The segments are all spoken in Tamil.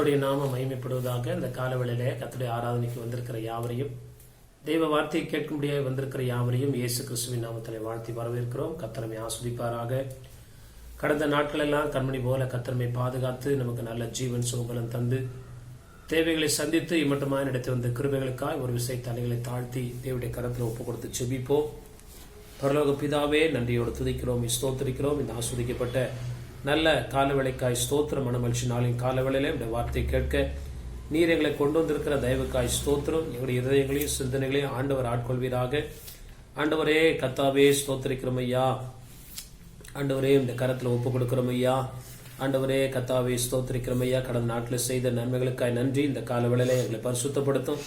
கர்த்தருடைய நாமம் மகிமைப்படுவதாக. இந்த காலவேளையிலே கர்த்தருடைய ஆராதனைக்கு வந்திருக்கிற யாவரையும், தெய்வ வார்த்தையை கேட்கும்படியாக வந்திருக்கிற யாவரையும் இயேசு கிறிஸ்துவின் நாமத்திலே வாழ்த்தி வரவேற்கிறோம். கர்த்தரை ஆஸ்வதிப்பாராக. கடந்த நாட்கள் எல்லாம் கண்மணி போல கர்த்தரை பாதுகாத்து நமக்கு நல்ல ஜீவன் சுகபலம் தந்து தேவைகளை சந்தித்து இம்மட்டுமாய் நடத்தி வந்த கிருபைகளுக்காய் ஒரு விசை தலைகளை தாழ்த்தி தேவனுடைய கரத்தில் ஒப்பு கொடுத்து செபிப்போம். பரலோக பிதாவே, நன்றியோடு துதிக்கிறோம், ஸ்தோத்திரிக்கிறோம். இந்த ஆஸ்வதிக்கப்பட்ட நல்ல காலவேளைக்காய் ஸ்தோத்திரம். மனமகிழ்ச்சி நாளின் காலவேளையில இந்த வார்த்தையை கேட்க நீர் எங்களை கொண்டு வந்திருக்கிற தயவுக்காய் ஸ்தோத்திரம். எங்களுடைய இதயங்களையும் சிந்தனைகளையும் ஆண்டவர் ஆட்கொள்வீராக. ஆண்டவரே கர்த்தாவே ஸ்தோத்திரிக்கிறோம் ஐயா. ஆண்டவரே இந்த கரத்தில் ஒப்பு கொடுக்கிறோம் ஐயா. ஆண்டவரே கர்த்தாவே ஸ்தோத்திரிக்கிறோம் ஐயா. கடந்த நாட்டில் செய்த நன்மைகளுக்காய் நன்றி. இந்த காலவேளையில எங்களை பரிசுத்தப்படுத்தும்.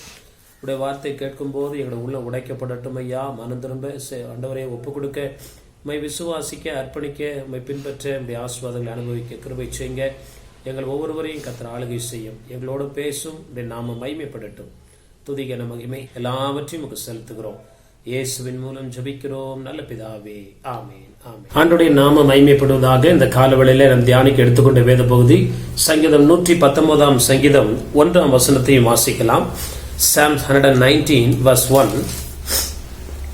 உடைய வார்த்தை கேட்கும் போது எங்களுடைய உள்ள உடைக்கப்படட்டும் ஐயா. மனம் திரும்ப ஆண்டவரே ஒப்பு கொடுக்க, மை விசுவாசிக்க, அர்ப்பணிக்க, மை பின்பற்ற, நம்முடைய ஆசீர்வாதங்களை அனுபவிக்க கிருபை செய்யுங்க. எங்கள் ஒவ்வொருவரையும் கர்த்தர் ஆளுகை செய்யும். எங்களோடு பேசும். நாம மகிமைப்படட்டும். துதிகன மகிமை எல்லாவற்றையும் நமக்கு செலுத்துகிறோம். இயேசுவின் மூலம் ஜெபிக்கிறோம் நல்ல பிதாவே, ஆமென், ஆமென். ஆண்டவருடைய நாம மகிமைப்படுவதாக. இந்த காலவேளையில நம் தியானிக்க எடுத்துக்கொண்ட வேத பகுதி சங்கீதம் 119 சங்கீதம் 1 வசனத்தையும் வாசிக்கலாம். Psalms 119 verse 1.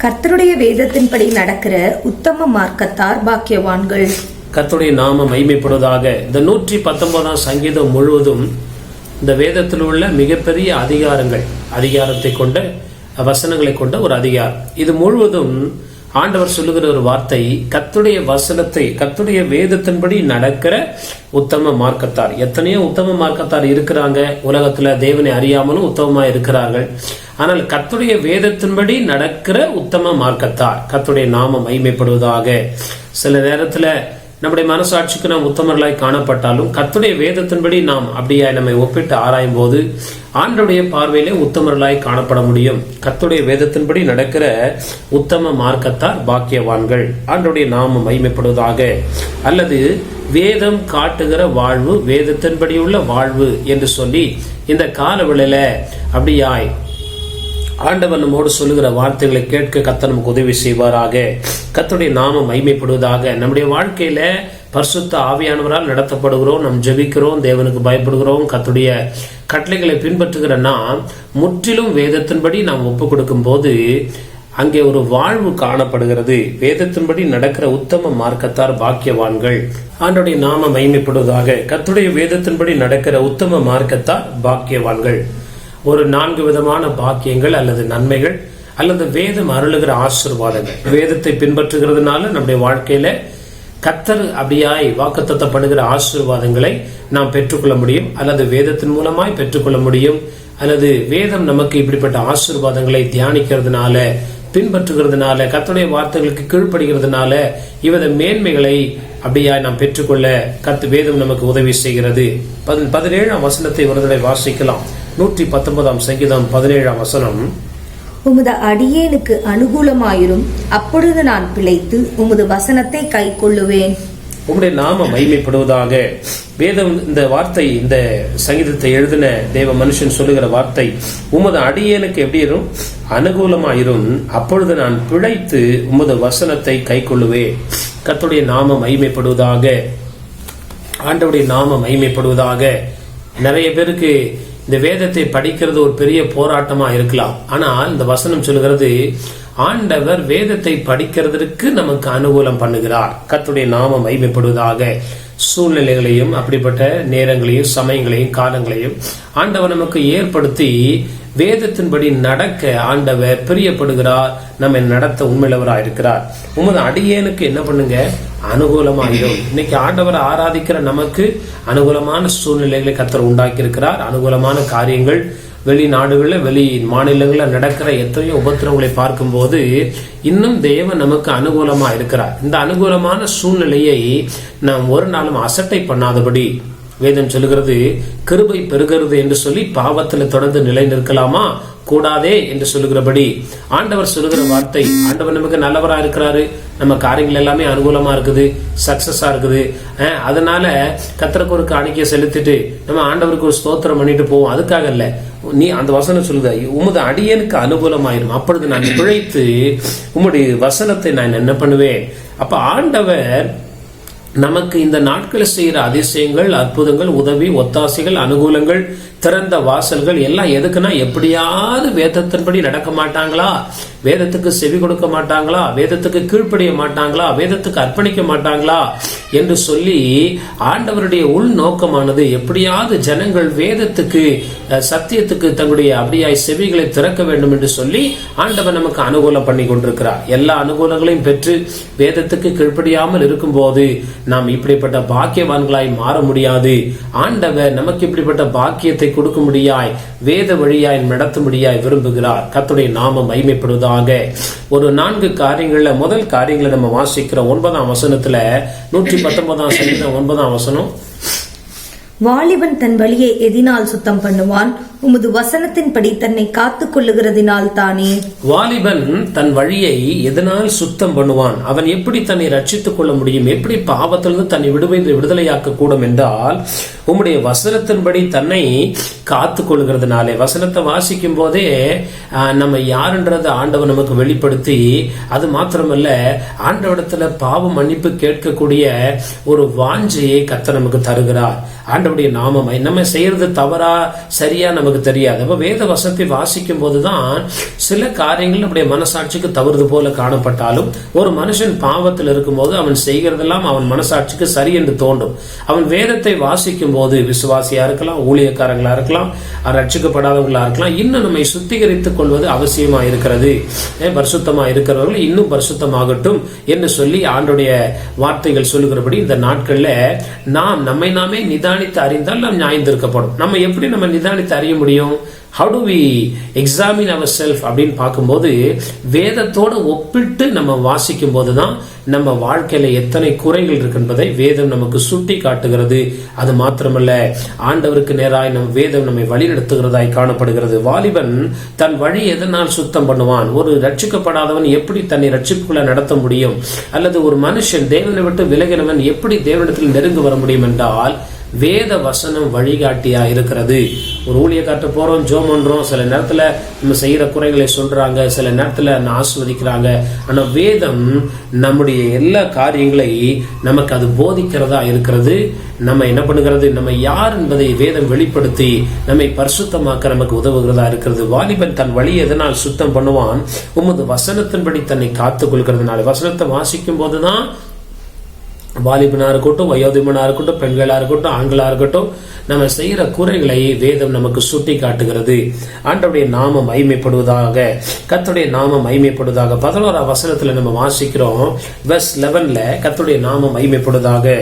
கர்த்தருடைய வேதத்தின்படி நடக்கிற உத்தம மார்க்கத்தார் பாக்கியவான்கள். கர்த்தருடைய நாமம் மகிமைப்படுவதாக. இந்த 119 சங்கீதம் முழுவதும் இந்த வேதத்தில் உள்ள மிகப்பெரிய அதிகாரத்தை கொண்ட வசனங்களை கொண்ட ஒரு அதிகாரம். இது முழுவதும் ஆண்டவர் சொல்லுகிற ஒரு வார்த்தை, கர்த்தருடைய வசனத்தை, கர்த்தருடைய வேதத்தின்படி நடக்கிற உத்தம மார்க்கத்தார். எத்தனையோ உத்தம மார்க்கத்தார் இருக்கிறாங்க உலகத்துல, தேவனை அறியாமலும் உத்தமமா இருக்கிறார்கள். ஆனால் கர்த்தருடைய வேதத்தின்படி நடக்கிற உத்தம மார்க்கத்தார். கர்த்தருடைய நாமம் மகிமைப்படுவதாக. சில நேரத்துல நம்முடைய மனசாட்சிக்கு நாம் உத்தமர்களாய் காணப்பட்டாலும் கர்த்தருடைய வேதத்தின்படி நாம் அப்படியே நம்மை ஒப்பிட்டு ஆராயும் போது ஆண்டவருடைய பார்வையிலே உத்தமர்களாய் காணப்பட முடியும். கர்த்தருடைய வேதத்தின்படி நடக்கிற உத்தம மார்க்கத்தார் பாக்கியவான்கள். ஆண்டவருடைய நாமம் மகிமைப்படுவதாக. அல்லது வேதம் காட்டுகிற வாழ்வு, வேதத்தின்படி உள்ள வாழ்வு என்று சொல்லி இந்த காலவேளையில அப்படியாய் ஆண்டவர் நம்மோடு சொல்லுகிற வார்த்தைகளை கேட்க கர்த்தர் நமக்கு உதவி செய்வாராக. கர்த்தருடைய நாமம் மகிமைப்படுவதாக. நம்முடைய வாழ்க்கையில பரிசுத்த ஆவியானவரால் நடத்தப்படுகிறோம். நாம் ஜெபிக்கிறோம், தேவனுக்கு பயப்படுகிறோம். கர்த்தருடைய கட்டளைகளை பின்பற்றுகிற நாம் முற்றிலும் வேதத்தின்படி நாம் ஒப்பு கொடுக்கும் போது அங்கே ஒரு வாழ்வு காணப்படுகிறது. வேதத்தின்படி நடக்கிற உத்தம மார்க்கத்தார் பாக்கியவான்கள். ஆண்டவருடைய நாம மகிமைப்படுவதாக. கர்த்தருடைய வேதத்தின்படி நடக்கிற உத்தம மார்க்கத்தார் பாக்கியவான்கள். ஒரு 4 விதமான பாக்கியங்கள் அல்லது நன்மைகள் அல்லது வேதம் அருளுகிற ஆசீர்வாதங்கள். வேதத்தை பின்பற்றுகிறதுனால நம்முடைய வாழ்க்கையில கர்த்தர் அப்படியாய் வாக்குத்தத்தப்படுகிற ஆசீர்வாதங்களை நாம் பெற்றுக்கொள்ள முடியும். அல்லது வேதத்தின் மூலமாய் பெற்றுக்கொள்ள முடியும். அல்லது வேதம் நமக்கு இப்படிப்பட்ட ஆசீர்வாதங்களை தியானிக்கிறதுனால, பின்பற்றுகிறதுனால, கர்த்தருடைய வார்த்தைகளுக்கு கீழ்ப்படுகிறதுனால இவ்வித மேன்மைகளை அப்படியாய் நாம் பெற்றுக்கொள்ள வேதம் நமக்கு உதவி செய்கிறது. 17ஆம் வசனத்தை ஒரு தடவை வாசிக்கலாம். 119 சங்கீதம் 17ஆம் வசனம். உமது அடியேனுக்கு அனுகூலமாயிரும், அப்பொழுது நான் பிழைத்து உமது வசனத்தை கை கொள்ளுவேன். உம்முடைய நாம மகிமைப்படுவதாக. வேதம் இந்த வார்த்தை, இந்த சங்கீதத்தை எழுதின தேவ மனுஷன் சொல்லுகிற வார்த்தை, உமது அடியேனுக்கு எப்படி இருக்கும்? அனுகூலமாயிரும், அப்பொழுது நான் பிழைத்து உமது வசனத்தை கை கொள்ளுவேன். கர்த்தருடைய நாம மகிமைப்படுவதாக. ஆண்டவருடைய நாம மகிமைப்படுவதாக. நிறைய பேருக்கு இந்த வேதத்தை படிக்கிறது ஒரு பெரிய போராட்டமா இருக்கலாம். ஆனால் இந்த வசனம் சொல்லுகிறது, ஆண்டவர் வேதத்தை படிக்கிறதற்கு நமக்கு அனுகூலம் பண்ணுகிறார். கர்த்தருடைய நாமம் மகிமைப்படுவதாக. சூழ்நிலைகளையும் அப்படிப்பட்ட நேரங்களையும் சமயங்களையும் காலங்களையும் ஆண்டவர் நமக்கு ஏற்படுத்தி வேதத்தின்படி நடக்க ஆண்டவர் பிரியப்படுகிறார். நம்ம நடத்த உண்மையுள்ளவராக இருக்கிறார். உமது அடியேனுக்கு என்ன பண்ணுங்க? அனுகூலமாயிடும். இன்னைக்கு ஆண்டவரை ஆராதிக்கிற நமக்கு அனுகூலமான சூழ்நிலைகளை கர்த்தர் உண்டாக்கி இருக்கிறார். அனுகூலமான காரியங்கள் வெளிநாடுகளில், வெளி மாநிலங்களில் நடக்கிற எத்தனையோ உபத்திரவங்களை பார்க்கும் போது இன்னும் தேவன் நமக்கு அனுகூலமா இருக்கிறார். இந்த அனுகூலமான சூழ்நிலையை நாம் ஒரு நாளும் அசட்டை பண்ணாதபடி வேதம் சொல்லுகிறது, கிருபை பெருகிறது என்று சொல்லி பாவத்தில் தொடர்ந்து நிலை நிற்கலாமா? கூடாதே என்று சொல்லுகிறபடி ஆண்டவர் சொல்லுகிற வார்த்தை, ஆண்டவர் நமக்கு நல்லவரா இருக்கிறாரு, நம்ம காரியங்கள் எல்லாமே அனுகூலமா இருக்குது, சக்சஸா இருக்குது. அதனால கர்த்தருக்கு ஒரு காணிக்கையை செலுத்திட்டு நம்ம ஆண்டவருக்கு ஒரு ஸ்தோத்திரம் பண்ணிட்டு போவோம். அதுக்காக இல்ல, நீ அந்த வசனம் சொல்லுத, உமது அடியனுக்கு அனுகூலமாயிரும், அப்பொழுது நான் பிழைத்து உம்முடைய வசனத்தை நான் என்ன பண்ணுவேன். அப்ப ஆண்டவர் நமக்கு இந்த நாட்களில் செய்கிற அதிசயங்கள், அற்புதங்கள், உதவி, ஒத்தாசைகள், அனுகூலங்கள், திறந்த வாசல்கள் எல்லாம் எதுக்குன்னா, எப்படியாவது வேதத்தின்படி நடக்க மாட்டாங்களா, வேதத்துக்கு செவி கொடுக்க மாட்டாங்களா, வேதத்துக்கு கீழ்ப்படிய மாட்டாங்களா, வேதத்துக்கு அர்ப்பணிக்க மாட்டாங்களா என்று சொல்லி ஆண்டவருடைய உள் நோக்கமானது எப்படியாவது ஜனங்கள் வேதத்துக்கு, சத்தியத்துக்கு தங்களுடைய அப்படியாய் செவிகளை திறக்க வேண்டும் என்று சொல்லி ஆண்டவர் நமக்கு அனுகூலம் பண்ணி கொண்டிருக்கிறார். எல்லா அனுகூலங்களையும் பெற்று வேதத்துக்கு கீழ்ப்படியாமல் இருக்கும் போது நாம் இப்படிப்பட்ட பாக்கியவான்களாய் மாற முடியாது. ஆண்டவர் நமக்கு இப்படிப்பட்ட பாக்கியத்தை கொடுக்க முடியாய், வேத வழியாய் நடத்த முடியாய் விரும்புகிறார். கர்த்தருடைய நாமம் மகிமைப்படுவதாக. ஒரு 4 காரியங்கள்ல முதல் காரியங்களை நம்ம வாசிக்கிற 9ஆம் வசனத்துல 119ஆம் சங்கீதம் 9ஆம் வசனம். வாலிபன் தன் வழியை எதினால் சுத்தம் பண்ணுவான், உமது வசனத்தின்படி தன்னை காத்துக் கொள்ளுகிறதினால் தானே. வாலிபன் தன் வழியை எதனால் சுத்தம் பண்ணுவான்? அவன் எப்படி தன்னை ரட்சித்துக் கொள்ள முடியும்? எப்படி பாவத்திலிருந்து தன்னை விடுதலையாக்க கூடும் என்றால், உம்முடைய வசனத்தின்படி தன்னை காத்துக் கொள்ளுகிறதுனாலே. வசனத்தை வாசிக்கும் போதே நம்ம யாருன்றது ஆண்டவர் நமக்கு வெளிப்படுத்தி, அது மாத்திரமல்ல ஆண்டவரிடத்துல பாவ மன்னிப்பு கேட்கக்கூடிய ஒரு வாஞ்சையை கர்த்தர் நமக்கு தருகிறார். ஆண்டவருடைய நாமம் நம்ம செய்யறது தவறா சரியா நமக்கு தெரியாது. அப்ப வேத வசனத்தை வாசிக்கும் போதுதான் சில காரியங்கள் நம்முடைய மனசாட்சிக்கு தவறுது போல காணப்பட்டாலும், ஒரு மனுஷன் பாவத்தில் இருக்கும் போது அவன் செய்கிறதெல்லாம் அவன் மனசாட்சிக்கு சரி என்று தோன்றும். அவன் வேதத்தை வாசிக்கும் போது, விசுவாசியா இருக்கலாம், ஊழியக்காரங்களா இருக்கலாம், ரட்சிக்கப்படாதவங்களா இருக்கலாம், இன்னும் நம்மை சுத்திகரித்துக் கொள்வது அவசியமா இருக்கிறது. பரிசுத்தமா இருக்கிறவர்கள் இன்னும் பரிசுத்தமாகட்டும் என்று சொல்லி ஆண்டுடைய வார்த்தைகள் சொல்லுகிறபடி இந்த நாட்கள்ல நாம் நம்மை நாமே நிதானித்து அறிந்தால் நாம் நியாயந்திருக்கப்படும். நம்ம எப்படி நம்ம நிதானித்து அறிய முடியும்? How do we examine ourselves அப்படின்னு பார்க்கும்போது, வேதத்தோடு ஒப்பிட்டு நம்ம வாசிக்கும் போதுதான் நம்ம வாழ்க்கையில எத்தனை குறைகள் இருக்கு என்பதை வேதம் நமக்கு சுட்டி காட்டுகிறது. அது மாத்திரமல்ல, ஆண்டவருக்கு நேராய் நம் வேதம் நம்மை வழிநடத்துகிறதாய் காணப்படுகிறது. வாலிபன் தன் வழி எதனால் சுத்தம் பண்ணுவான்? ஒரு ரட்சிக்கப்படாதவன் எப்படி தன்னை ரட்சிப்புக்குள்ள நடத்த முடியும்? அல்லது ஒரு மனுஷன் தேவனை விட்டு விலகினவன் எப்படி தேவனிடத்தில் நெருங்க வர முடியும் என்றால், வேத வசனம் வழிகாட்டியா இருக்கிறது. ஒரு ஊழியக்காட்ட போறோம், ஜோம் பண்றோம், சில நேரத்துல நம்ம செய்யற குறைகளை சொல்றாங்க, சில நேரத்துல ஆஸ்வதிக்கிறாங்க. ஆனா வேதம் நம்முடைய எல்லா காரியங்களை நமக்கு அது போதிக்கிறதா இருக்கிறது. நம்ம என்ன பண்ணுகிறது? நம்ம யார் என்பதை வேதம் வெளிப்படுத்தி நம்மை பரிசுத்தமாக்க நமக்கு உதவுகிறதா இருக்கிறது. வாலிபன் தன் வழி எதனால் சுத்தம் பண்ணுவான்? உமது வசனத்தின்படி தன்னை காத்துக் கொள்கிறதுனால. வசனத்தை வாசிக்கும் போதுதான் வாலிபனா இருக்கட்டும், வயோதிபனா இருக்கட்டும், பெண்களா இருக்கட்டும், ஆண்களா இருக்கட்டும், நம்ம செய்யற குறைகளை வேதம் நமக்கு சுட்டி காட்டுகிறது. ஆண்டவருடைய நாமம் மகிமைப்படுவதாக, கர்த்தருடைய நாமம் மகிமைப்படுவதாக. 11ஆம் வசனத்துல நம்ம வாசிக்கிறோம், வெர்ஸ் 11ல கர்த்தருடைய நாமம் மகிமைப்படுவதாக.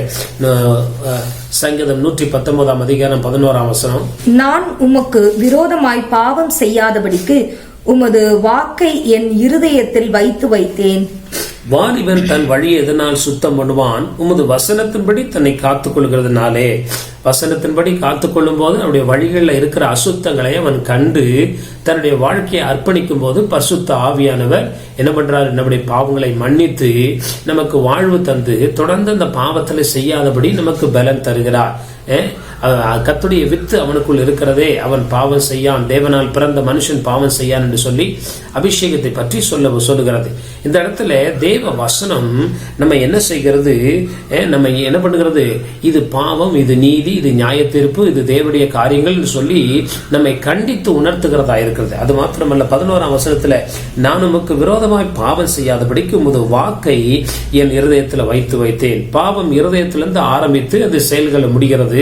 சங்கீதம் 119ஆம் அதிகாரம் 11ஆம் வசனம். நான் உமக்கு விரோதமாய் பாவம் செய்யாதபடிக்கு உமது வாக்கை என் இருதயத்தில் வைத்தேன். வாலிபன் தன் வழியை எதனால் சுத்தம் பண்ணுவான்? உமது வசனத்தின்படி தன்னை காத்துக் கொள்கிறதுனாலே. வசனத்தின்படி காத்துக்கொள்ளும் போது அவருடைய வழிகளில் இருக்கிற அசுத்தங்களை அவன் கண்டு தன்னுடைய வாழ்க்கையை அர்ப்பணிக்கும் போது பரிசுத்த ஆவியானவர் என்ன பண்றாரு? நம்முடைய பாவங்களை மன்னித்து நமக்கு வாழ்வு தந்து தொடர்ந்து அந்த பாவத்தில் செய்யாதபடி நமக்கு பலன் தருகிறார். கர்த்தருடைய வித்து அவனுக்குள் இருக்கிறதே, அவன் பாவம் செய்யான், தேவனால் பிறந்த மனுஷன் பாவம் செய்யான் என்று சொல்லி அபிஷேகத்தை பற்றி சொல்லுகிறது. இந்த இடத்துல தேவ வசனம் நம்ம என்ன செய்கிறது? நம்ம என்ன பண்ணுகிறது? இது பாவம், இது நீதி, இது நியாய தீர்ப்பு, இது தேவனுடைய காரியங்கள் என்று சொல்லி நம்மை கண்டித்து உணர்த்துகிறதா இருக்கிறது. அது மாத்திரமல்ல, 11ஆம் வசனத்துல, நான் உமக்கு விரோதமாய் பாவம் செய்யாதபடிக்கு உமது வாக்கை என் இருதயத்தில் வைத்தேன். பாவம் இருதயத்திலிருந்து ஆரம்பித்து அது செயல்களை முடிகிறது.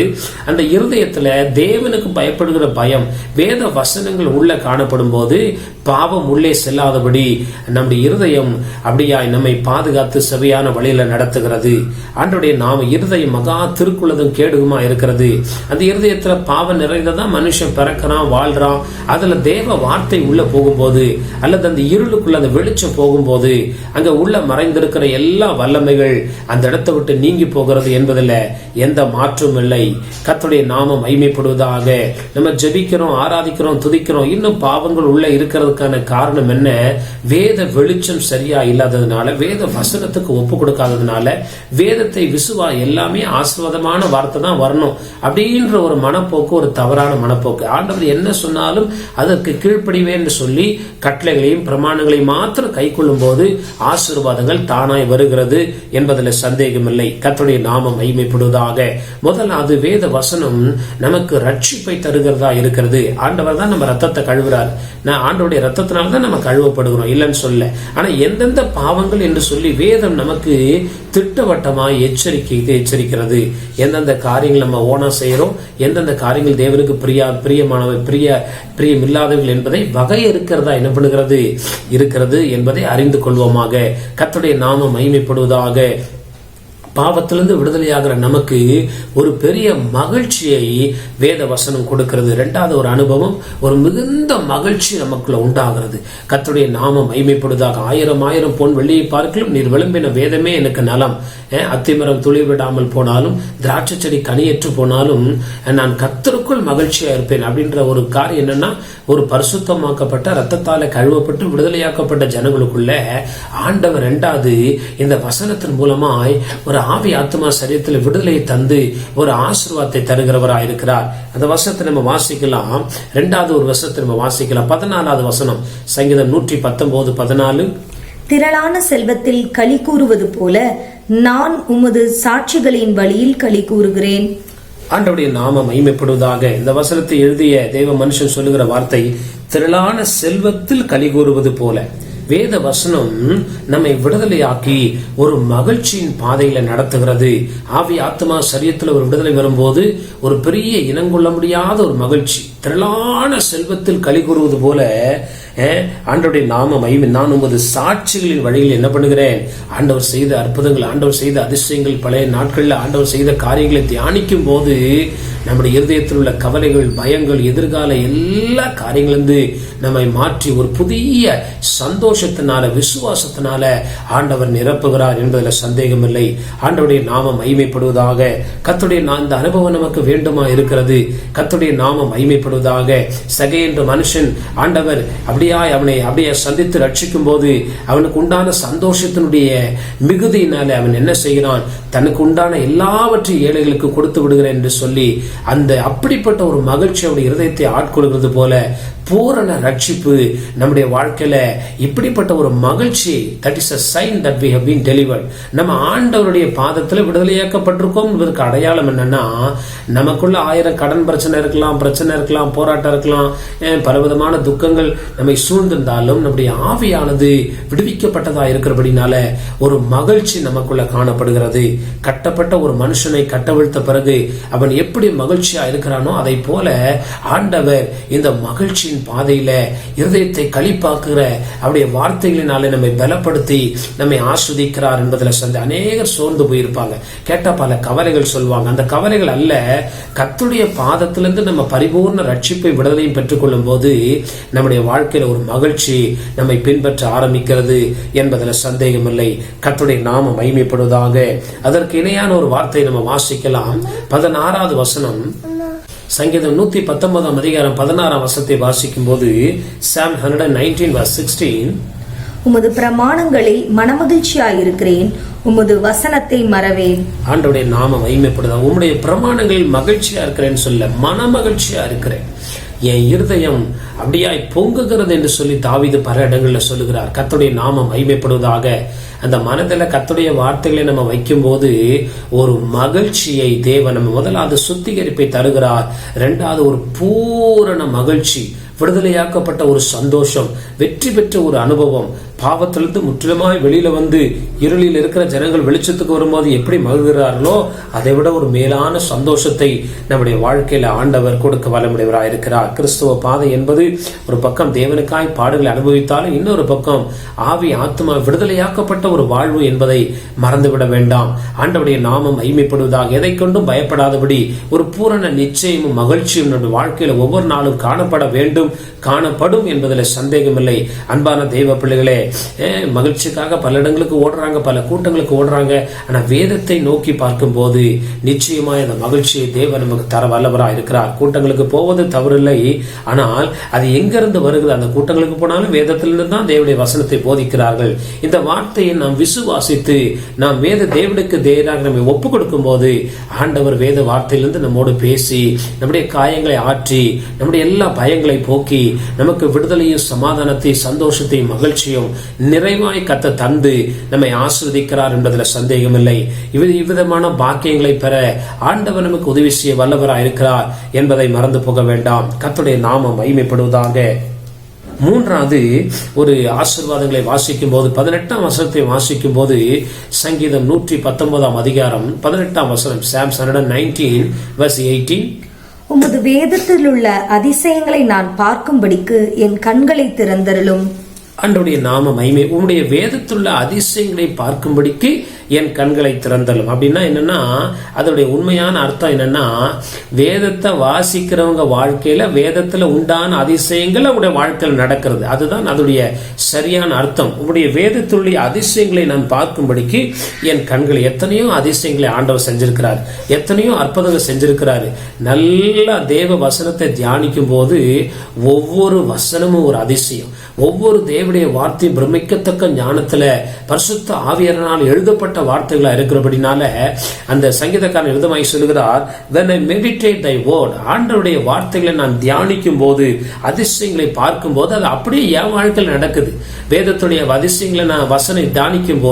அந்த இருதயத்துல தேவனுக்கு பயப்படுகிற பயம், வேத வசனங்கள் உள்ள காணப்படும் போது பாவம் உள்ளே செல்லாதபடி நம்முடைய இருதயம் அப்படியாய் நம்மை பாதுகாத்து செவையான வழியில நடத்துகிறது. ஆண்டவருடைய நாம இருதயம் மகா திருக்குள்ளதும் கேடுகுமா இருக்கிறது. அந்த இருதயத்துல பாவம் நிறைந்ததான் மனுஷன் பிறக்கிறான், வாழ்றான். அதுல தேவ வார்த்தை உள்ள போகும்போது, அல்லது அந்த இருளுக்குள்ள அந்த வெளிச்சம் போகும்போது, அங்க உள்ள மறைந்திருக்கிற எல்லா வல்லமைகள் அந்த இடத்தை விட்டு நீங்கி போகிறது என்பதில் எந்த மாற்றும் இல்லை. கர்த்தருடைய நாமம் மகிமைப்படுவதாக. நம்ம ஜெபிக்கிறோம், ஆராதிக்கிறோம், துதிக்கிறோம், இன்னும் பாவங்கள் உள்ள இருக்கிறதுக்கான காரணம் என்ன? வேத வெளிச்சம் சரியா இல்லாததுனால, வேத வசனத்துக்கு ஒப்பு கொடுக்காததுனால. வேதத்தை எல்லாமே ஆசீர்வாதமான வார்த்தை தான் வரணும். செய்யணும் அப்படின்ற ஒரு மனப்போக்கு ஒரு தவறான மனப்போக்கு. ஆண்டவர் என்ன சொன்னாலும் அதற்கு கீழ்ப்படிவேன்னு சொல்லி கட்டளைகளையும் பிரமாணங்களையும் மாத்திரம் கை கொள்ளும் போது ஆசீர்வாதங்கள் தானாய் வருகிறது என்பதில் சந்தேகமில்லை. கர்த்தருடைய நாமம் மகிமைப்படுவதாக. முதலாவது வேத வசனம் நமக்கு ரட்சிப்பை தருகிறதா இருக்கிறது. ஆண்டவர் தான் நம்ம ரத்தத்தை கழுவுறார். ஆண்டவருடைய ரத்தத்தினால்தான் நம்ம கழுவப்படுகிறோம், இல்லைன்னு சொல்ல. ஆனா எந்தெந்த பாவங்கள் என்று சொல்லி வேதம் நமக்கு திட்டவட்டமாய் எச்சரிக்கிறது. எந்தெந்த காரியங்கள் நம்ம ஓனா செய்யறோம், எந்தெந்த காரியங்கள் தேவனுக்கு பிரியமானவை பிரியமில்லாதவர்கள் என்பதை வகையறுக்கிறதா என்ன பண்ணுகிறது இருக்கிறது என்பதை அறிந்து கொள்வோமாக. கர்த்தருடைய நாமம் மகிமைப்படுவதாக. பாவத்திலிருந்து விடுதலையாகிற நமக்கு ஒரு பெரிய மகிழ்ச்சியை வேத வசனம் கொடுக்கிறது. இரண்டாவது ஒரு அனுபவம், ஒரு மிகுந்த மகிழ்ச்சி நமக்குள்ள உண்டாகிறது. கர்த்தருடைய நாமம் மகிமைப்படுவதாக. 1000 பொன் வெள்ளியை பார்க்கலும் நீர் விளம்பின வேதமே எனக்கு நலம். அத்திமரம் துளி விடாமல் போனாலும் திராட்சை செடி கனியற்று போனாலும் நான் கர்த்தருக்குள் மகிழ்ச்சியா இருப்பேன் அப்படின்ற ஒரு காரியம் என்னன்னா, ஒரு பரிசுத்தமாக்கப்பட்ட ரத்தத்தால கழுவப்பட்டு விடுதலையாக்கப்பட்ட ஜனங்களுக்குள்ள ஆண்டவர் இரண்டாவது இந்த வசனத்தின் மூலமாய் ஒரு ஆவி ஆத்மா சரீரத்தில் விடுதலையை தந்து ஒரு ஆசீர்வாதத்தை தருகிறவராய் இருக்கிறார். அந்த வசனத்தை நம்ம வாசிக்கலாம். இரண்டாவது ஒரு வசனத்தை நம்ம வாசிக்கலாம். 14வது வசனம், சங்கீதம் 119:14. திரளான செல்வத்தில் களி கூறுவது போல நான் உமது சாட்சிகளின் வழியில் களி கூறுகிறேன். ஆண்டவருடைய நாமம் மகிமைப்படுவதாக. இந்த வசனத்தை எழுதிய தேவ மனுஷன் சொல்லுகிற வார்த்தை திரளான செல்வத்தில் களி கூறுவது போல. வேத வசனம் நம்மை விடுதலையாக்கி ஒரு மகிழ்ச்சியின் பாதையில நடத்துகிறது. ஆவி ஆத்மா சரீரத்தில் ஒரு விடுதலை வரும்போது ஒரு பெரிய இனங்கொள்ள முடியாத ஒரு மகிழ்ச்சி. திரளான செல்வத்தில் களி கூறுவது போல ஆண்டவருடைய நாம மகிமை. நான் உமது சாட்சிகளின் வழியில் என்ன பண்ணுகிறேன், ஆண்டவர் செய்த அற்புதங்கள், ஆண்டவர் செய்த அதிசயங்கள், பழைய நாட்களில் ஆண்டவர் செய்த காரியங்களை தியானிக்கும் போது நம்முடைய இருதயத்தில் உள்ள கவலைகள், பயங்கள், எதிர்கால எல்லா காரியங்களிலிருந்து நம்மை மாற்றி ஒரு புதிய சந்தோஷத்தினால விசுவாசத்தினால ஆண்டவர் நிரப்புகிறார் என்பதில் சந்தேகம் இல்லை. ஆண்டவருடைய நாமம் மகிமைப்படுவதாக. கர்த்தருடைய அந்த அனுபவம் நமக்கு வேண்டுமா இருக்கிறது. கர்த்தருடைய நாமம் மகிமைப்படுவதாக. சகே என்ற மனுஷன் ஆண்டவர் அப்படியே சந்தித்து ரட்சிக்கும் போது அவனுக்கு உண்டான சந்தோஷத்தினுடைய மிகுதியினால அவன் என்ன செய்கிறான், தனக்கு உண்டான எல்லாவற்றையும் ஏழைகளுக்கு கொடுத்து விடுகிறேன் என்று சொல்லி அந்த அப்படிப்பட்ட ஒரு மகிழ்ச்சி அவருடைய இருதயத்தை ஆட்கொள்கிறது போல பூரண ரட்சிப்பு நம்முடைய வாழ்க்கையில இப்படிப்பட்ட ஒரு மகிழ்ச்சி, that is a sign that we have been delivered. நம்ம ஆண்டவருடைய பாதத்தில் விடுதலையாக்கப்பட்டிருக்கோம் என்பதற்கு அடையாளம் என்னன்னா, நமக்குள்ள 1000 கடன் பிரச்சனை இருக்கலாம், போராட்டம் இருக்கலாம், பலவிதமான துக்கங்கள் நம்மை சூழ்ந்திருந்தாலும் நம்முடைய ஆவியானது விடுவிக்கப்பட்டதா இருக்கிறபடினால ஒரு மகிழ்ச்சி நமக்குள்ள காணப்படுகிறது. கட்டப்பட்ட ஒரு மனுஷனை கட்டவிழ்த்த பிறகு அவன் எப்படி மகிழ்ச்சியா இருக்கிறானோ அதை போல ஆண்டவர் இந்த மகிழ்ச்சியின் பாதையில இருதயத்தை களிப்பாக்குகிற அவருடைய வார்த்தைகளினாலே நம்மை பலப்படுத்தி நம்மை ஆஸ்வதிக்கிறார் என்பதில் அநேகர் சோர்ந்து போயிருப்பாங்க. கேட்டா பல கவலைகள் சொல்லுவாங்க. அந்த கவலைகள் அல்ல, கர்த்தருடைய பாதத்திலிருந்து நம்ம பரிபூர்ண ரட்சிப்பை விடுதலையும் பெற்றுக்கொள்ளும் போது நம்முடைய வாழ்க்கையில ஒரு மகிழ்ச்சி நம்மை பின்பற்ற ஆரம்பிக்கிறது என்பதில் சந்தேகமில்லை. கர்த்தருடைய நாமம் மகிமைப்படுவதாக. அதற்கு இணையான ஒரு வார்த்தை நம்ம வாசிக்கலாம். 16வது வசனம், சங்கீதம் 119 16 வசனத்தை வாசிக்கும் போது Psalm 119:16, உமது பிரமாணங்களில் மனமகிழ்ச்சியாயிருக்கிறேன், உமது வசனத்தை மறவேன். ஆண்டவருடைய நாமம் மகிமைப்படுதா. உம்முடைய பிரமாணங்களில் மகிழ்ச்சியா இருக்கிறேன்னு சொல்ல, மன மகிழ்ச்சியா இருக்கிறேன், என் இருதயம் அப்படியாய் பொங்குகிறது என்று சொல்லி தாவீது பல இடங்கள்ல சொல்லுகிறார். கர்த்தருடைய நாமம் மகிமைப்படுவதாக. அந்த மனதில் கர்த்தருடைய வார்த்தைகளை நம்ம வைக்கும் போது ஒரு மகிழ்ச்சியை தேவன் நம்ம முதலாவது சுத்திகரிப்பை தருகிறார். இரண்டாவது ஒரு பூரண மகிழ்ச்சி, விடுதலையாக்கப்பட்ட ஒரு சந்தோஷம், வெற்றி பெற்ற ஒரு அனுபவம். பாவத்திலிருந்து முற்றிலுமாய் வெளியில வந்து இருளில் இருக்கிற ஜனங்கள் வெளிச்சத்துக்கு வரும்போது எப்படி மகிழ்கிறார்களோ அதை விட ஒரு மேலான சந்தோஷத்தை நம்முடைய வாழ்க்கையில ஆண்டவர் கொடுக்க வல்லமுடையவராக இருக்கிறார். கிறிஸ்துவ பாதை என்பது ஒரு பக்கம் தேவனுக்காய் பாடுகளை அனுபவித்தாலும் இன்னொரு பக்கம் ஆவி ஆத்மா விடுதலையாக்கப்பட்ட ஒரு வாழ்வு என்பதை மறந்துவிட வேண்டாம். ஆண்டவருடைய நாமம் மகிமைப்படுவதாக. எதை கொண்டும் பயப்படாதபடி ஒரு பூரண நிச்சயமும் மகிழ்ச்சியும் நம்முடைய வாழ்க்கையில ஒவ்வொரு நாளும் காணப்பட வேண்டும் வாழ்க்கையிலும் காணப்படும் என்பதில் சந்தேகமில்லை. அன்பான தெய்வ பிள்ளைகளே, மகிழ்ச்சிக்காக பல இடங்களுக்கு ஓடுறாங்க, பல கூட்டங்களுக்கு ஓடுறாங்க. ஆனா வேதத்தை நோக்கி பார்க்கும் போது நிச்சயமாய் அந்த மகிழ்ச்சியை தேவன் நமக்கு தர வல்லவராக இருக்கிறார். கூட்டங்களுக்கு போவது தவறில்லை, ஆனால் அது எங்கிருந்து வருகிறது? அந்த கூட்டங்களுக்கு போனாலும் வேதத்திலிருந்து தான் தேவனுடைய வசனத்தை போதிக்கிறார்கள். இந்த வார்த்தையை நாம் விசுவாசித்து நாம் வேத தேவனுக்கு தேவனாக நம்மை ஒப்பு கொடுக்கும் போது ஆண்டவர் வேத வார்த்தையிலிருந்து நம்மோடு பேசி நம்முடைய காயங்களை ஆற்றி நம்முடைய எல்லா பயங்களை போக்கி நமக்கு விடுதலையும் சமாதானத்தையும் சந்தோஷத்தையும் மகிழ்ச்சியும் நிறைவாய் கத்த தந்து நம்மை ஆசீர்வதிக்கிறார் என்பதில் சந்தேகமில்லை. இவ்விதமான பாக்கியங்களை பெற ஆண்டவர் நமக்கு உதவி செய்ய வல்லவராக இருக்கிறார் என்பதை மறந்து போக வேண்டாம். கர்த்தருடைய நாமம் மகிமைப்படுவதாக. மூன்றாவது ஒரு ஆசீர்வாதங்களை வாசிக்கும் போது 18ஆம் வசனத்தை வாசிக்கும் போது சங்கீதம் 119ஆம் அதிகாரம் 18ஆம் வசனம், Psalms 119 verse 18. உமது வேதத்தில் உள்ள அதிசயங்களை நான் பார்க்கும்படிக்கு என் கண்களை திறந்தருளும். ஆண்டவருடைய நாம மகிமை. உம்முடைய வேதத்துள்ள அதிசயங்களை பார்க்கும்படிக்கு என் கண்களை திறந்தலும். அப்படின்னா என்னன்னா, அதோடைய உண்மையான அர்த்தம் என்னன்னா, வேதத்தை வாசிக்கிறவங்க வாழ்க்கையில வேதத்துல உண்டான அதிசயங்கள் அவருடைய வாழ்க்கையில் நடக்கிறது. அதுதான் அதோடைய சரியான அர்த்தம். உங்களுடைய வேதத்துள்ள அதிசயங்களை நான் பார்க்கும்படிக்கு என் கண்களை. எத்தனையோ அதிசயங்களை ஆண்டவர் செஞ்சிருக்கிறார், எத்தனையோ அற்புதங்கள் செஞ்சிருக்கிறாரு. நல்ல தேவ வசனத்தை தியானிக்கும் போது ஒவ்வொரு வசனமும் ஒரு அதிசயம். ஒவ்வொரு தேவனுடைய வார்த்தை பிரமிக்கத்தக்க ஞானத்துல பரிசுத்த ஆவியாரினால் எழுதப்பட்ட வார்த்தைகளா இருக்கிறபடினால அந்த சங்கீதக்காரன் எழுதமாய் சொல்லுகிறார், when I meditate thy word, ஆண்டவருடைய வார்த்தைகளை நான் தியானிக்கும் போது அதிசயங்களை பார்க்கும் போது அது அப்படியே என் வாழ்க்கையில் நடக்குது. வேதத்துடைய அதிசயங்களை நான் வசனம் தியானிக்கும்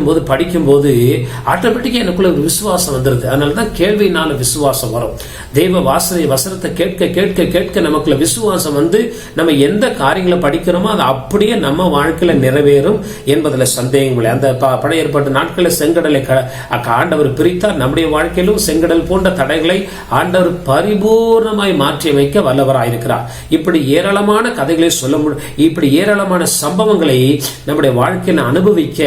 போது படிக்கும் போது ஆட்டோமேட்டிக்கா எனக்குள்ள ஒரு விசுவாசம் வந்துருது. அதனாலதான் கேள்வியினால விசுவாசம் வரும். தெய்வ வசனத்தை கேட்க கேட்க கேட்க நமக்குள்ள விசுவாசம் வந்து நம்ம எந்த காரியங்களை படிக்கிறோமோ அது அப்படியே நம்ம வாழ்க்கையில நிறைவேறும் என்பதுல சந்தேகம் இல்லை. அந்த பழைய ஏற்பட்ட நாட்களில் செங்கடலை ஆண்டவர் பிரித்தார். நம்முடைய வாழ்க்கையிலும் செங்கடல் போன்ற தடைகளை ஆண்டவர் பரிபூர்ணமாய் மாற்றி அமைக்க வல்லவராயிருக்கிறார். இப்படி ஏராளமான கதைகளை சொல்ல முடியும். இப்படி ஏராளமான சம்பவங்களை நம்முடைய வாழ்க்கையில அனுபவிக்க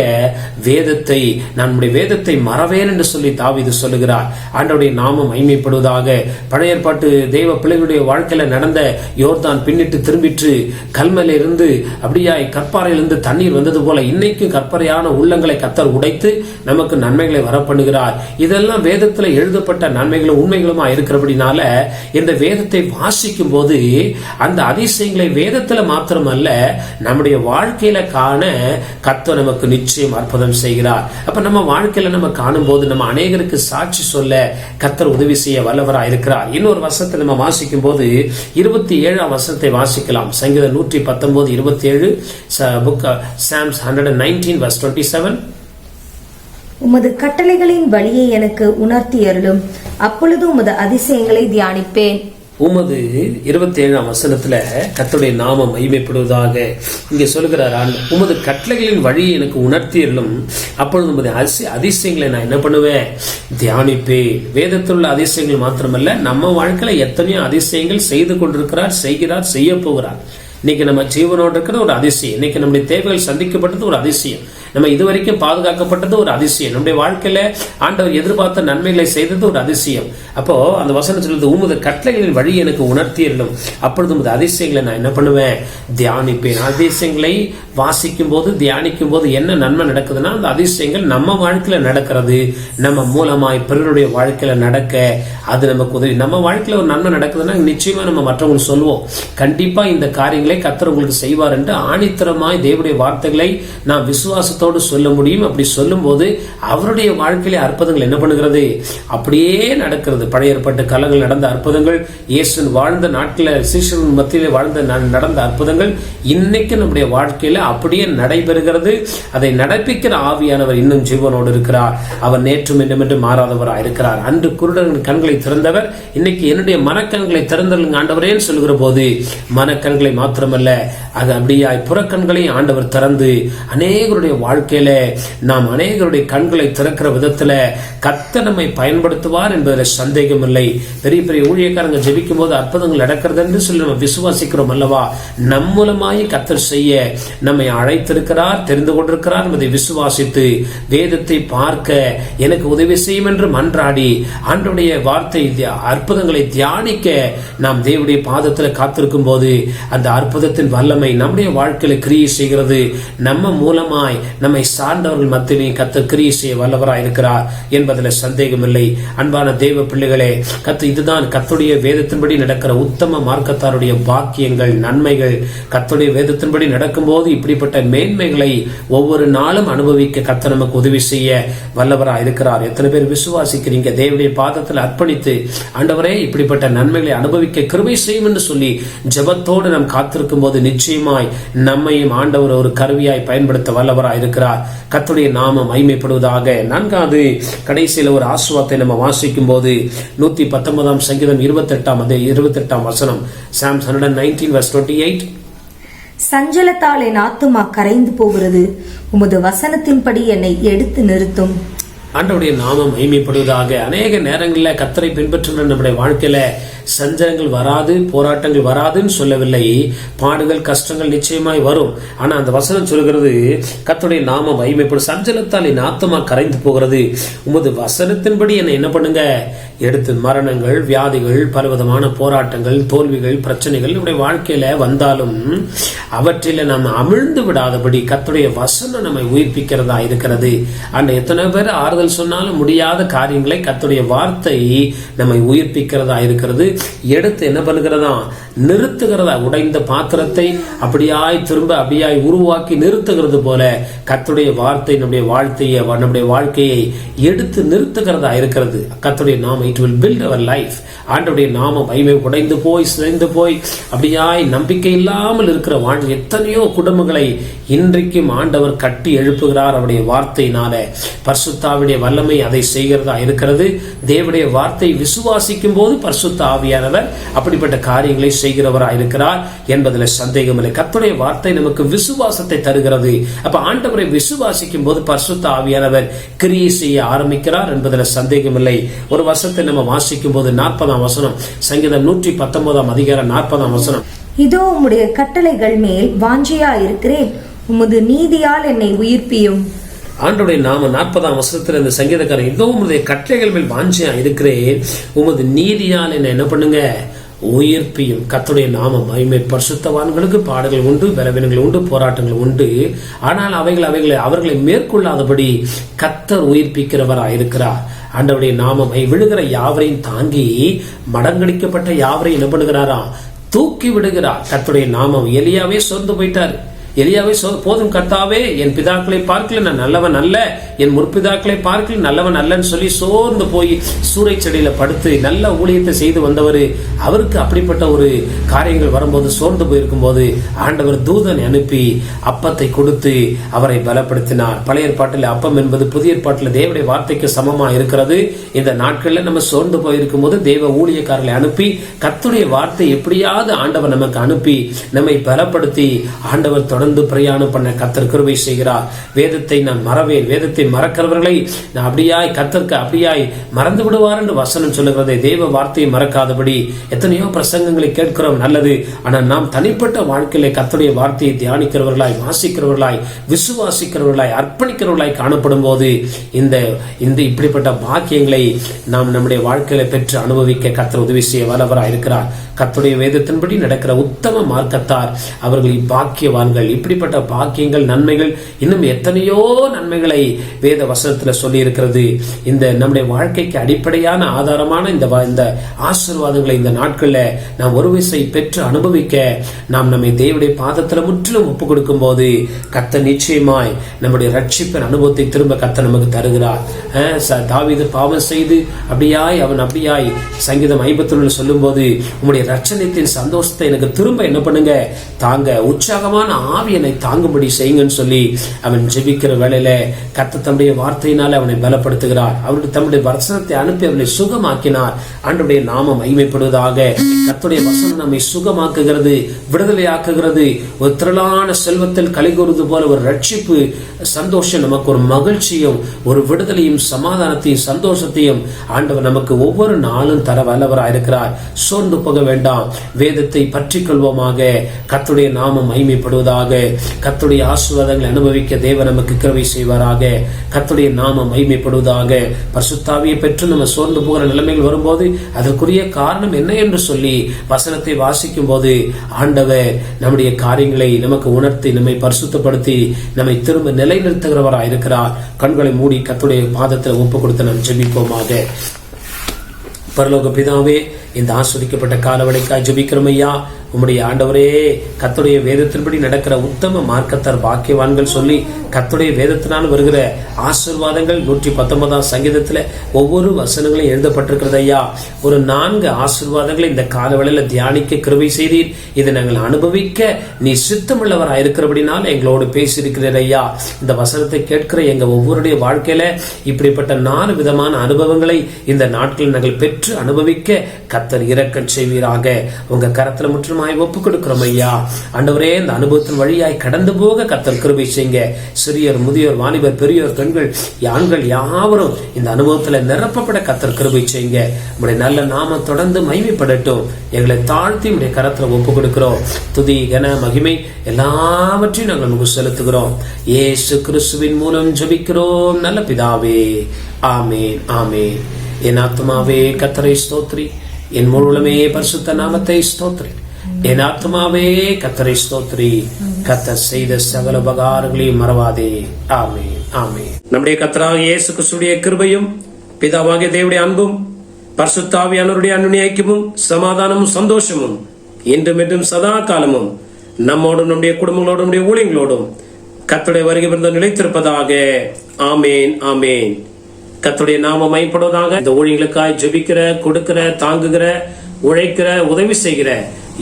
நம்முடைய வேதத்தை மறவேன் என்று சொல்லி தாவீது சொல்லுகிறார். ஆண்டவருடைய நாமம் மகிமைப்படுவதாக. பழைய ஏற்பாட்டு தெய்வ பிள்ளைகளுடைய வாழ்க்கையில நடந்த யோர்தான் பின்னிட்டு திரும்பிற்று கல்மலையில இருந்து அப்படியாய் கற்பாறையிலிருந்து தண்ணீர் வந்தது போல இன்னைக்கு கற்பறையான உள்ளங்களை கத்தர் உடைத்து நமக்கு நன்மைகளை வர பண்ணுகிறார். இதெல்லாம் வேதத்துல எழுதப்பட்ட நன்மைகளும் உண்மைகளுமா இருக்கிறபடினால இந்த வேதத்தை வாசிக்கும் போது அந்த அதிசயங்களை வேதத்துல மாத்திரமல்ல நம்முடைய வாழ்க்கையில காண கத்தர் நமக்கு நிச்சயம் அற்புதம் செய்கிறார். அப்ப நம்ம வாழ்க்கையில நம்ம காணும் போது நம்ம அநேகருக்கு சாட்சி சொல்ல கத்தர் உதவி செய்ய வல்லவராக இருக்கிறார். இன்னொரு வசனத்தை நம்ம வாசிக்கும் போது 27ஆம் வசனத்தை வாசிக்கலாம். சங்கீதம் 119:27, Psalms 119 verse 27. உமது கட்டளைகளின் வழியை எனக்கு உணர்த்தி அருளும், அப்பொழுது உமது அதிசயங்களை தியானிப்பேன். உமது 27ஆம் வசனத்துல கர்த்தருடைய நாமம் மகிமைப்படுவதாக. இங்க சொல்லுகிறார், உமது கட்டளைகளின் வழியை எனக்கு உணர்த்தியலும், அப்பொழுது உமது அதிசயங்களை நான் என்ன பண்ணுவேன், தியானிப்பேன். வேதத்துள்ள அதிசயங்கள் மாத்திரமல்ல, நம்ம வாழ்க்கையில எத்தனையோ அதிசயங்கள் செய்து கொண்டிருக்கிறார், செய்கிறார், செய்ய போகிறார். இன்னைக்கு நம்ம ஜீவனோடு இருக்கிறது ஒரு அதிசயம். இன்னைக்கு நம்முடைய தேவைகள் சந்திக்கப்பட்டது ஒரு அதிசயம். நம்ம இதுவரைக்கும் பாதுகாக்கப்பட்டது ஒரு அதிசயம். நம்முடைய வாழ்க்கையில ஆண்டவர் எதிர்பார்த்த நன்மைகளை செய்தது ஒரு அதிசயம். அப்போ அந்த வசனம் சொல்றது, உமது கட்டளைகளின் வழி எனக்கு உணர்த்தியலும், அப்பொழுது உமது அதிசயங்களை நான் என்ன பண்ணுவேன், தியானிப்பேன். அதிசயங்களை வாசிக்கும் போது தியானிக்கும் போது என்ன நன்மை நடக்குதுன்னா, அந்த அதிசயங்கள் நம்ம வாழ்க்கையில நடக்கிறது, நம்ம மூலமாய் பிறருடைய வாழ்க்கையில நடக்க அது நமக்கு உதவி. நம்ம வாழ்க்கையில ஒரு நன்மை நடக்குதுன்னா நிச்சயமா நம்ம மற்றவங்களுக்கு சொல்லுவோம், கண்டிப்பா இந்த காரியங்களை கர்த்தர் உங்களுக்கு செய்வார் என்று ஆணித்தரமாய் தேவனுடைய வார்த்தைகளை நாம் விசுவாசத்தோடு சொல்ல முடியும். அப்படி சொல்லும் போது அவருடைய வாழ்க்கையிலே அற்புதங்கள் என்ன பண்ணுகிறது, அப்படியே நடக்கிறது. பழைய ஏற்பாட்டு காலங்கள் நடந்த அற்புதங்கள், இயேசு வாழ்ந்த நாட்களில் சீஷர்கள் மத்தியிலே நடந்த அற்புதங்கள் இன்னைக்கு நம்முடைய வாழ்க்கையில அப்படியே நடைபெறுகிறது. அதை நடப்பிக்கிற ஆவியானவர் இன்னும் ஜீவனோடு இருக்கிறார். அவர் நேற்றும் என்று மாறாதவராக இருக்கிறார். அன்று குருடர்களின் கண்களை திறந்தவர் இன்னைக்கு என்னுடைய மனக்கண்களை திறந்தவர்கள் ஆண்டவரேன்னு சொல்லுகிற போது மனக்கண்களை மாத்திரமல்ல, அது அப்படியாய் புறக்கண்களையும் ஆண்டவர் திறந்து அநேகருடைய வாழ்க்கையில நாம் அநேகருடைய கண்களை திறக்கிற விதத்துல கர்த்தர் நம்மை பயன்படுத்துவார் என்பதில் சந்தேகம் இல்லை. பெரிய பெரிய ஊழியக்காரங்க ஜெபிக்கும் போது அற்புதங்கள் நடக்கிறது என்று சொல்லி நம்ம விசுவாசிக்கிறோம் அல்லவா? நம் மூலமாய் கர்த்தர் செய்ய நம்மை அழைத்திருக்கிறார், தெரிந்து கொண்டிருக்கிறார் என்பதை விசுவாசித்து வேதத்தை பார்க்க எனக்கு உதவி செய்யும் என்று மன்றாடி ஆண்டவருடைய வார்த்தை அற்புதங்களை தியானிக்க நாம் தேவனுடைய பாதத்தில் காத்திருக்கும் போது அந்த அற்புதத்தின் வல்லமை நம்முடைய வாழ்க்கையில கிரியை செய்கிறது. நம்ம மூலமாய் நம்மை சார்ந்தவர்கள் மத்தியிலே கர்த்தர் கிரியை செய்ய வல்லவராய் இருக்கிறார் என்பதில் சந்தேகம் இல்லை. அன்பான தேவ பிள்ளைகளே, இதுதான் கர்த்தருடைய வேதத்தின்படி நடக்கிற உத்தம மார்க்கத்தாருடைய பாக்கியங்கள், நன்மைகள். கர்த்தருடைய வேதத்தின்படி நடக்கும் போது இப்படிப்பட்ட மேன்மைகளை ஒவ்வொரு நாளும் அனுபவிக்க கர்த்தர் நமக்கு உதவி செய்ய வல்லவராய் இருக்கிறார். எத்தனை பேர் விசுவாசிக்கிறீங்க? தேவனுடைய பாதத்தில் அர்ப்பணித்து ஆண்டவரே இப்படிப்பட்ட நன்மைகளை அனுபவிக்க கிருபை செய்யும் என்று சொல்லி ஜெபத்தோடு நாம் காத்திருக்கும் போது நிச்சயமாய் நம்மையும் ஆண்டவர் ஒரு கருவியாய் பயன்படுத்த வல்லவராய் இருக்கிறார். கர்த்தருடைய நாமம் மகிமைப்படுவதாக. நான்காவது கடைசியில் ஒரு ஆசீர்வாதத்தை நம்ம வாசிக்கும் போது 119 சங்கீதம் 28 வசனம், Psalms 119:28. சஞ்சலத்தால் என் ஆத்துமா கரைந்து போகிறது, உமது வசனத்தின்படி என்னை எடுத்து நிறுத்தும். ஆண்டவருடைய நாமம் மகிமைப்படுவதாக. அநேக நேரங்களில் கர்த்தரை பின்பற்றுகிற நம்முடைய வாழ்க்கையில சஞ்சலங்கள் வராது, போராட்டங்கள் வராதுன்னு சொல்லவில்லை. பாடுகள், கஷ்டங்கள் நிச்சயமாய் வரும். ஆனா அந்த வசனம் சொல்கிறது கர்த்தருடைய நாமம் மகிமைப்படும். சஞ்சலத்தால் என் ஆத்துமா கரைந்து போகிறது, உமது வசனத்தின்படி என்னை என்ன பண்ணுங்க எடுத்து. மரணங்கள், வியாதிகள், பலவிதமான போராட்டங்கள், தோல்விகள், பிரச்சனைகள் நம்முடைய வாழ்க்கையில வந்தாலும் அவற்றில நாம் அமிழ்ந்து விடாதபடி கர்த்தருடைய வசனம் நம்மை உயிர்ப்பிக்கிறதா இருக்கிறது. அந்த எத்தனை பேர் ஆறுதல் சொன்னாலும் முடியாத காரியங்களை கர்த்தருடைய வார்த்தை நம்மை உயிர்ப்பிக்கிறதா இருக்கிறது. எடுத்து என்ன பண்ணுகிறதா? நிறுத்துகிறதா. உடைந்த பாத்திரத்தை அப்படியாய் திரும்ப அப்படியாய் உருவாக்கி நிறுத்துகிறது போல கர்த்தருடைய வார்த்தை நம்முடைய வாழ்க்கையை எடுத்து நிறுத்துகிறதா இருக்கிறது. கர்த்தருடைய நாமம் it will build our life. ஆண்டவருடைய நாமம் உடைந்து போய் சிதைந்து போய் அப்படியாய் நம்பிக்கை இல்லாமல் இருக்கிற வாழ்க்கை எத்தனையோ குடும்பங்களை இன்றைக்கும் ஆண்டவர் கட்டி எழுப்புகிறார் அவருடைய வார்த்தையினால. பரிசுத்தாவிடைய வல்லமை அதை செய்கிறதா இருக்கிறது. தேவனுடைய வார்த்தை விசுவாசிக்கும் போது பரிசுத்த ஆவியானவர் அப்படிப்பட்ட காரியங்களை செய்கிறவராக இருக்கிறார் என்பதில் சந்தேகம் இல்லை. கர்த்தருடைய வார்த்தை நமக்கு விசுவாசத்தை தருகிறது. அப்ப ஆண்டவரை விசுவாசிக்கும் போது பரிசுத்த ஆவியானவர் கிரியை செய்ய ஆரம்பிக்கிறார் என்பதில் சந்தேகம் இல்லை. ஒரு வசனத்தை நம்ம வாசிக்கும் போது 40 வசனம், சங்கீதம் 119 40 வசனம். இதோ உம்முடைய கட்டளைகள் மேல் வாஞ்சியா இருக்கிறேன், உமது நீதியால் என்னை உயிர்ப்பியும். ஆண்டவருடைய நாம 40 வசனத்துல இந்த சங்கீதக்காரன் இதோ உமது கட்டளைகள் மேல் வாஞ்சியா இருக்கிறேன், உமது நீதியால் என்ன பண்ணுங்க உயிர்ப்பியும். கர்த்தருடைய நாமம் மகிமை. பரிசுத்தவான்களுக்கு பாடுகள் உண்டு, பலவீனங்கள் உண்டு, போராட்டங்கள் உண்டு. ஆனால் அவர்களை மேற்கொள்ளாதபடி கர்த்தர் உயிர்ப்பிக்கிறவராக இருக்கிறார். ஆண்டவருடைய நாமம் விழுகிற யாவரையும் தாங்கி மடங்கடிக்கப்பட்ட யாவரையும் என்ன பண்ணுகிறாரா? தூக்கி விடுகிறார். கர்த்தருடைய நாமம். எலியாவே சோர்ந்து போயிட்டாரு. எலியாவே போதும் கர்த்தாவே, என் பிதாக்களை பார்க்கல நான் நல்லவன் அல்ல, என் முற்பிதாக்களை பார்க்கல நல்லவன் அல்லன்னு சொல்லி சோர்ந்து போய் சூறை செடியில படுத்து நல்ல ஊழியத்தை செய்து வந்தவர். அவருக்கு அப்படிப்பட்ட ஒரு காரியங்கள் வரும்போது சோர்ந்து போயிருக்கும் போது ஆண்டவர் தூதனை அனுப்பி அப்பத்தை கொடுத்து அவரை பலப்படுத்தினார். பழைய ஏற்பாட்டில் அப்பம் என்பது புதிய ஏற்பாட்டில் தேவனுடைய வார்த்தைக்கு சமமா இருக்கிறது. இந்த நாட்கள்ல நம்ம சோர்ந்து போயிருக்கும் போது தேவ ஊழியக்காரர்களை அனுப்பி கர்த்தருடைய வார்த்தை எப்படியாவது ஆண்டவர் நமக்கு அனுப்பி நம்மை பலப்படுத்தி ஆண்டவர் தொடர்ந்து பிரயாணம் பண்ண கர்த்தர் கிருபை செய்கிறார். வேதத்தை நான் மறவேன், வேதத்தை மறக்கிறவர்களை நான் அப்படியாய் கர்த்தருக்கு அப்படியாய் மறந்து விடுவார் என்று வசனம் சொல்லுகிறது. தேவ வார்த்தையை மறக்காதபடி எத்தனையோ பிரசங்கங்களை கேட்கிறோம், நல்லது. ஆனால் நாம் தனிப்பட்ட வாழ்க்கையில கர்த்தருடைய வார்த்தையை தியானிக்கிறவர்களாய், வாசிக்கிறவர்களாய், விசுவாசிக்கிறவர்களாய், அர்ப்பணிக்கிறவர்களாய் காணப்படும் போது இந்த இப்படிப்பட்ட பாக்கியங்களை நாம் நம்முடைய வாழ்க்கையில பெற்று அனுபவிக்க கர்த்தர் உதவி செய்ய வல்லவராய் இருக்கிறார். கர்த்தருடைய வேதத்தின்படி நடக்கிற உத்தம மார்க்கத்தார் அவர்கள் பாக்கியவான்கள். இப்படிப்பட்ட பாக்கியங்கள், நன்மைகள், இன்னும் எத்தனையோ நன்மைகளை வேத வசனத்துல சொல்லி இருக்கிறது. இந்த நம்முடைய வாழ்க்கைக்கு அடிப்படையான ஆதாரமான இந்த ஆசீர்வாதங்களை இந்த நாட்கள்ல நாம் ஒரு விசை பெற்று அனுபவிக்க நாம் நம்மை தேவனுடைய பாதத்துல முற்றிலும் ஒப்பு கொடுக்கும் போது கர்த்தர் நிச்சயமாய் நம்முடைய ரட்சிப்பின் அனுபவத்தை திரும்ப கர்த்தர் நமக்கு தருகிறார். தாவீது பாவம் செய்து அப்படியாய் சங்கீதம் 51 சொல்லும் போது உம்முடைய ரட்சணத்தின் சந்தோஷத்தை எனக்கு திரும்ப என்ன பண்ணுங்க தாங்க, உற்சாகமான ஆவி என்னை தாங்கும்படி செய்யுங்கன்னு சொல்லி அவன் ஜெபிக்கிற வேளையில கர்த்தர் தம்முடைய வார்த்தையினால் அவனை பலப்படுத்துகிறார். அவருடைய தம்முடைய வசனத்தை அனுப்பி அவனை சுகமாக்கினார். ஆண்டவருடைய நாமம் மகிமைப்படுவதாக. கர்த்தருடைய வசனம் நம்மை சுகமாக்குகிறது, விடுதலையாக்குகிறது. ஒரு திரளான செல்வத்தில் கலிகூறுவது போல ஒரு ரட்சிப்பு, சந்தோஷம், நமக்கு ஒரு மகிழ்ச்சியும் ஒரு விடுதலையும் சமாதானத்தையும் சந்தோஷத்தையும் ஆண்டவர் நமக்கு ஒவ்வொரு நாளும் தர வல்லவராயிருக்கிறார். சோர்ந்து போக வேண்டாம். வேதத்தை பற்றி கொள்வோமாக. கர்த்தருடைய நாமம் மகிமைப்படுவதாக. கர்த்தருடைய ஆசீர்வாதங்களை அனுபவிக்க தேவன் நமக்கு கிருபை செய்வாராக. கர்த்தருடைய நாமம் மகிமைப்படுவதாக. பரிசுத்த ஆவியை பெற்று நம்ம சோர்ந்து போகிற நிலைமைகள் வரும்போது அதற்குரிய காரணம் என்ன என்று சொல்லி வசனத்தை வாசிக்கும் போது ஆண்டவர் நம்முடைய காரியங்களை நமக்கு உணர்த்தி நம்மை பரிசுத்தப்படுத்தி நம்மை திரும்ப நிலைநிறுத்துகிறவராயிருக்கிறார். கண்களை மூடி கர்த்தருடைய பாதத்தில் ஒப்பு கொடுத்து நாம் ஜெபிப்போமாக. பரலோக பிதாவே, இந்த ஆஸ்வதிக்கப்பட்ட காலவளைக்காய் ஜெபிக்கிறோம் ஐயா. உம்முடைய ஆண்டவரே, கர்த்தருடைய வேதத்தின்படி நடக்கிற உத்தம மார்க்கத்தார் பாக்கியவான்கள் சொல்லி கர்த்தருடைய வேதத்தினால் வருகிற ஆசீர்வாதங்கள் 119 சங்கீதத்துல ஒவ்வொரு வசனங்களும் எழுதப்பட்டிருக்கிறது ஐயா. ஒரு 4 ஆசீர்வாதங்களை இந்த காலவெளியில தியானிக்க கிருபை செய்தீர். இதை நாங்கள் அனுபவிக்க நீ சித்தமுள்ளவராக இருக்கிறபடினால் எங்களோடு பேசியிருக்கிறீர் ஐயா. இந்த வசனத்தை கேட்கிற எங்க ஒவ்வொருடைய வாழ்க்கையில இப்படிப்பட்ட 4 விதமான அனுபவங்களை இந்த நாட்களில் நாங்கள் பெற்று அனுபவிக்க கர்த்தர் இரக்கம் செய்வீராக. உங்க கரத்துல முற்றுமாய் ஒப்புக் கொடுக்கிறோம் ஐயா. ஆண்டவரே, இந்த அனுபவத்தின் வழியாய் கடந்து போக கர்த்தர் கிருபை செய்யுங்க. சிறியோர், முதியோர், வாலிபர், பெரியோர், பெண்கள், ஆண்கள் யாவரும் இந்த அனுபவத்துல நிரப்பப்பட கர்த்தர் கிருபை செய்யுங்க. உங்களுடைய நல்ல நாமம் தொடர்ந்து மகிமைப்படட்டும். எங்களை தாழ்த்தி உங்களுடைய கரத்துல ஒப்புக் கொடுக்கிறோம். துதி, கன, மகிமை எல்லாவற்றையும் நாங்கள் உங்களுக்கு செலுத்துகிறோம். இயேசு கிறிஸ்துவின் மூலம் ஜெபிக்கிறோம் நல்ல பிதாவே. ஆமேன், ஆமேன். என் ஆத்மாவே கர்த்தரை ஸ்தோத்திரி, என் முழுமே பரிசுத்த நாமத்தை ஸ்தோத்திரி. என் ஆத்மாவே கர்த்தரை ஸ்தோத்திரி, கர்த்தர் செய்த சகல உபகாரங்களையும் மறவாதே. ஆமென், ஆமென். நம்முடைய கர்த்தராகிய இயேசு கிறிஸ்துவின் கிருபையும் பிதாவாகிய தேவனுடைய அன்பும் பரிசுத்த ஆவியானவருடைய அன்பின் ஐக்கியமும் சமாதானமும் சந்தோஷமும் இன்றும் என்றும் சதா காலமும் நம்மோடும் நம்முடைய குடும்பங்களோடும் நம்முடைய ஊழியங்களோடும் கர்த்தருடைய வருகை பிறந்த நிலைத்திருப்பதாக. ஆமேன், ஆமேன். கர்த்தருடைய நாமம் மகிமைப்படுவதாக. இந்த ஊழியர்களுக்காய் ஜெபிக்கிற, கொடுக்கிற, தாங்குகிற, உழைக்கிற, உதவி செய்கிற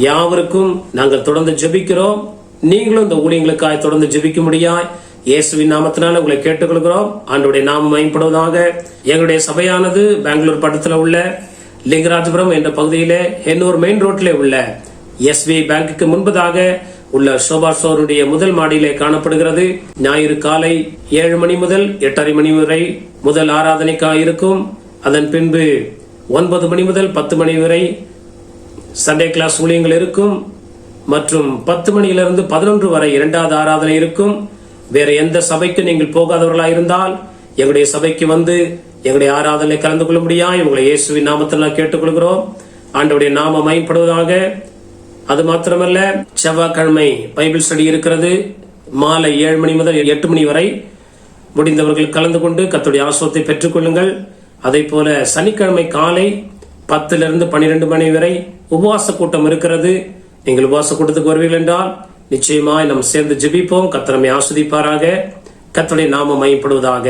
யாவருக்கும் நாங்கள் தொடர்ந்து ஜெபிக்கிறோம். நீங்களும் இந்த ஊழியங்களுக்காய் தொடர்ந்து ஜெபிக்க முடியாய் இயேசுவின் நாமத்தினால உங்களை கேட்டுக்கொள்கிறோம். ஆண்டவருடைய நாமம் மகிமைப்படுவதாக. எங்களுடைய சபையானது பெங்களூர் பட்டத்தில் உள்ள லிங்கராஜபுரம் என்ற பகுதியிலே எண்ணூர் மெயின் ரோட்ல உள்ள SBI பேங்குக்கு முன்பதாக உள்ள சோபா ஸ்டோருடைய முதல் மாடியிலே காணப்படுகிறது. ஞாயிறு காலை 7 மணி முதல் 8:30 மணி வரை முதல் ஆராதனைக்காக இருக்கும். அதன் பின்பு 9 மணி முதல் 10 மணி வரை சண்டே கிளாஸ் ஊழியங்கள் இருக்கும். மற்றும் 10 மணியிலிருந்து 11 வரை 2வது ஆராதனை இருக்கும். வேற எந்த சபைக்கு நீங்கள் போகாதவர்களா இருந்தால் எங்களுடைய சபைக்கு வந்து எங்களுடைய ஆராதனை கலந்து கொள்ள முடியாது. உங்களை இயேசுவின் நாமத்தில் கேட்டுக்கொள்கிறோம். ஆண்டவருடைய நாமம் மகிமைப்படுவதாக. அது மாத்திரமல்ல, செவ்வாய்க்கிழமை பைபிள் ஸ்டடி இருக்கிறது. மாலை 7 மணி முதல் 8 மணி வரை முடிந்தவர்கள் கலந்து கொண்டு கர்த்தருடைய ஆசீர்வாதத்தை பெற்றுக் கொள்ளுங்கள். அதே போல சனிக்கிழமை காலை 10 to 12 மணி வரை உபவாச கூட்டம் இருக்கிறது. நீங்கள் உபவாச கூட்டத்துக்கு வருவீர்கள் என்றால் நிச்சயமாய் நாம் சேர்ந்து ஜெபிப்போம். கர்த்தர் நம்மை ஆசீர்வதிப்பாராக. கர்த்தருடைய நாமம் மகிமைப்படுவதாக.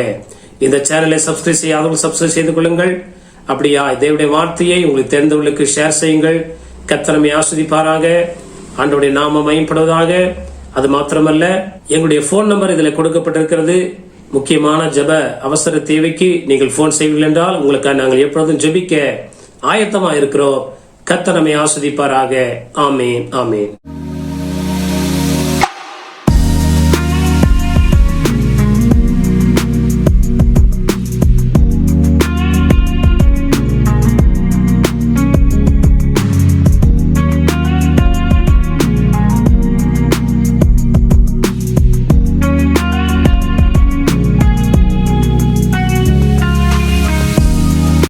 இந்த சேனலை சப்ஸ்கிரைப் செய்யாதவர்கள் சப்ஸ்கிரைப் செய்து கொள்ளுங்கள். அப்படியா, தேவனுடைய வார்த்தையை உங்களுக்கு தெரிந்தவர்களுக்கு ஷேர் செய்யுங்கள். கர்த்தர் நம்மை ஆசீர்வதிப்பாராக. ஆண்டவருடைய நாமம் மகிமைப்படுவதாக. அது மாத்திரமல்ல, எங்களுடைய போன் நம்பர் இதில் கொடுக்கப்பட்டிருக்கிறது. முக்கியமான ஜெப அவசர தேவைக்கு நீங்கள் போன் செய்வீர்கள் என்றால் உங்களுக்கு நாங்கள் எப்பொழுதும் ஜெபிக்க ஆயத்தமா இருக்கிறோம். கர்த்தர் நம்மை ஆசீர்வதிப்பாராக. ஆமென், ஆமென்.